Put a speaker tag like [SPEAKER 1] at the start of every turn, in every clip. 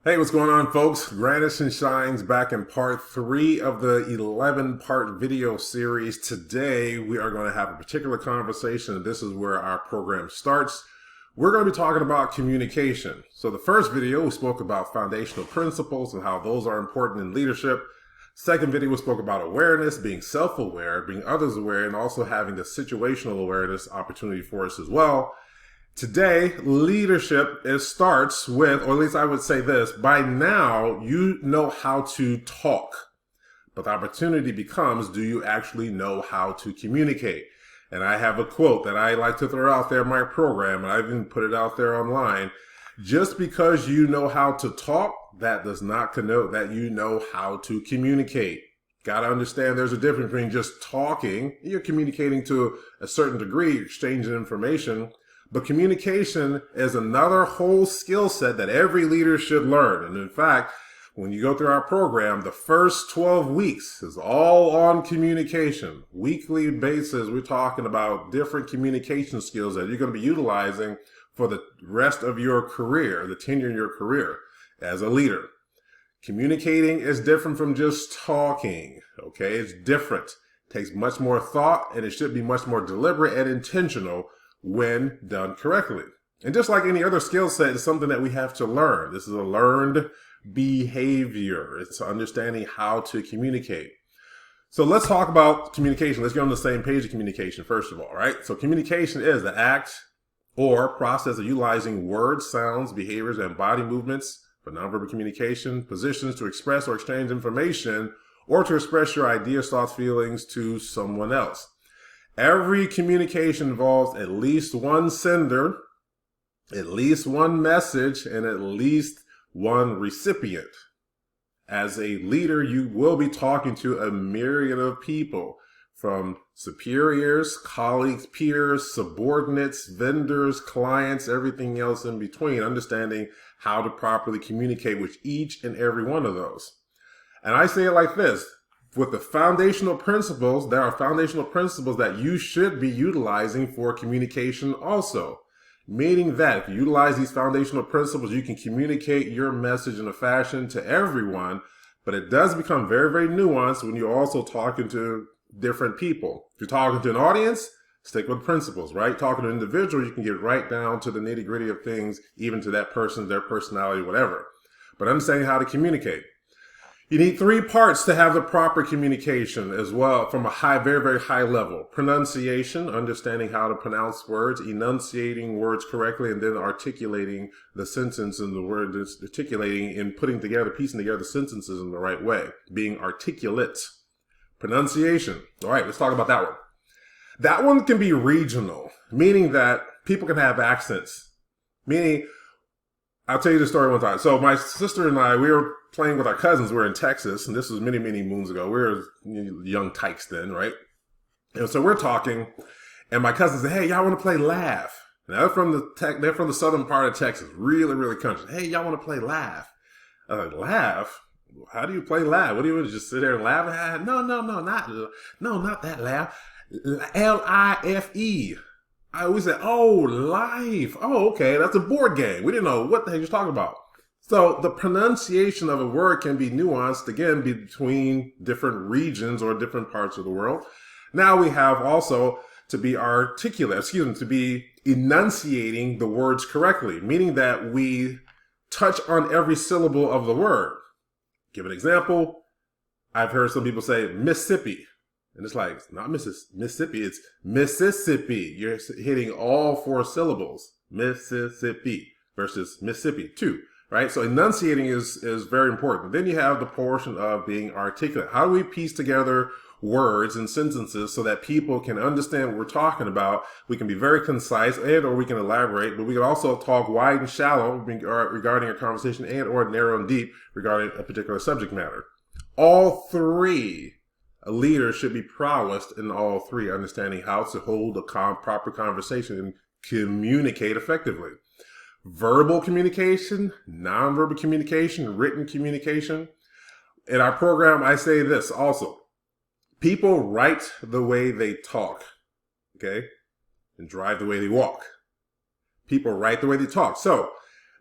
[SPEAKER 1] Hey, what's going on, folks? Granish and Shines back in part 3 of the 11-part video series. Today, we are going to have a particular conversation, and this is where our program starts. We're going to be talking about communication. So the first video, we spoke about foundational principles and how those are important in leadership. Second video, we spoke about awareness, being self-aware, being others aware, and also having the situational awareness opportunity for us as well. Today, leadership starts with, or at least I would say this, by now you know how to talk. But the opportunity becomes, do you actually know how to communicate? And I have a quote that I like to throw out there in my program, and I even put it out there online. Just because you know how to talk, that does not connote that you know how to communicate. Got to understand there's a difference between just talking. You're communicating to a certain degree, exchanging information. But communication is another whole skill set that every leader should learn. And in fact, when you go through our program, the first 12 weeks is all on communication. Weekly basis, we're talking about different communication skills that you're going to be utilizing for the rest of your career, the tenure in your career as a leader. Communicating is different from just talking, okay? It's different. It takes much more thought, and it should be much more deliberate and intentional when done correctly. And just like any other skill set, it's something that we have to learn. This is a learned behavior. It's understanding how to communicate. So let's talk about communication. Let's get on the same page of communication, first of all, right? So communication is the act or process of utilizing words, sounds, behaviors, and body movements for nonverbal communication, positions to express or exchange information, or to express your ideas, thoughts, feelings to someone else. Every communication involves at least one sender, at least one message, and at least one recipient. As a leader, you will be talking to a myriad of people, from superiors, colleagues, peers, subordinates, vendors, clients, everything else in between, understanding how to properly communicate with each and every one of those. And I say it like this. With the foundational principles, there are foundational principles that you should be utilizing for communication also. Meaning that if you utilize these foundational principles, you can communicate your message in a fashion to everyone, but it does become very, very nuanced when you're also talking to different people. If you're talking to an audience, stick with principles, right? Talking to an individual, you can get right down to the nitty-gritty of things, even to that person, their personality, whatever. But understanding how to communicate. You need 3 parts to have the proper communication as well from a very, very high level. Pronunciation, understanding how to pronounce words, enunciating words correctly, and then articulating the sentence and the word articulating and putting together, piecing together sentences in the right way, being articulate. Pronunciation. All right, let's talk about that one. That one can be regional, meaning that people can have accents. Meaning, I'll tell you the story one time. So my sister and I, we were playing with our cousins. We were in Texas, and this was many, many moons ago. We were young tykes then, right? And so we're talking, and my cousin said, "Hey, y'all want to play Laugh?" Now they're from the southern part of Texas, really, really country. "Hey, y'all want to play Laugh?" I was like, "Laugh? How do you play Laugh? What do you want to just sit there and laugh?" No, not that Laugh. Life. We said, "Oh, life. Oh, okay, that's a board game." We didn't know what the heck you're talking about. So the pronunciation of a word can be nuanced, again, between different regions or different parts of the world. Now we have also to be to be enunciating the words correctly, meaning that we touch on every syllable of the word. Give an example. I've heard some people say Mississippi. And it's like, it's not Mississippi, it's Mississippi. You're hitting all 4 syllables. Mississippi versus Mississippi, 2. Right? So enunciating is very important. Then you have the portion of being articulate. How do we piece together words and sentences so that people can understand what we're talking about? We can be very concise or we can elaborate, but we can also talk wide and shallow regarding a conversation or narrow and deep regarding a particular subject matter. All 3, a leader should be prowessed in all 3, understanding how to hold a proper conversation and communicate effectively. Verbal communication, nonverbal communication, written communication. In our program, I say this also. People write the way they talk, okay? And drive the way they walk. People write the way they talk. So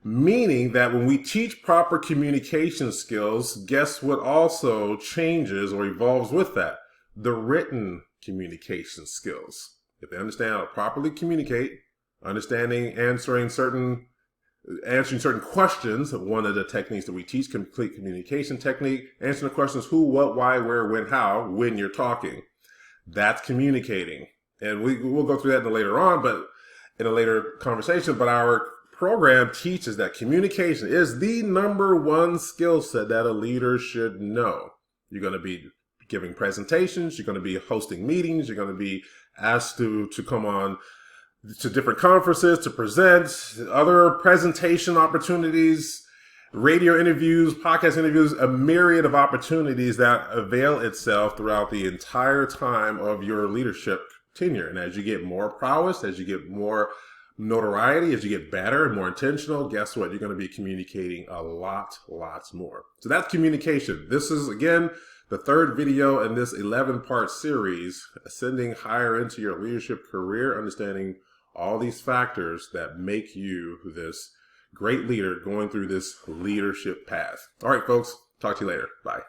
[SPEAKER 1] Meaning that when we teach proper communication skills, guess what also changes or evolves with that? The written communication skills. If they understand how to properly communicate, answering certain questions, one of the techniques that we teach, complete communication technique, answering the questions who, what, why, where, when, how, when you're talking. That's communicating. And we'll go through that later on, but in a later conversation. But our program teaches that communication is the #1 skill set that a leader should know. You're going to be giving presentations, you're going to be hosting meetings, you're going to be asked to come on to different conferences to present, other presentation opportunities, radio interviews, podcast interviews, a myriad of opportunities that avail itself throughout the entire time of your leadership tenure. And as you get more prowess, as you get more notoriety, as you get better and more intentional, guess what? You're going to be communicating a lots more. So that's communication. This is, again, the 3rd video in this 11-part series, ascending higher into your leadership career, understanding all these factors that make you this great leader going through this leadership path. All right, folks, talk to you later. Bye.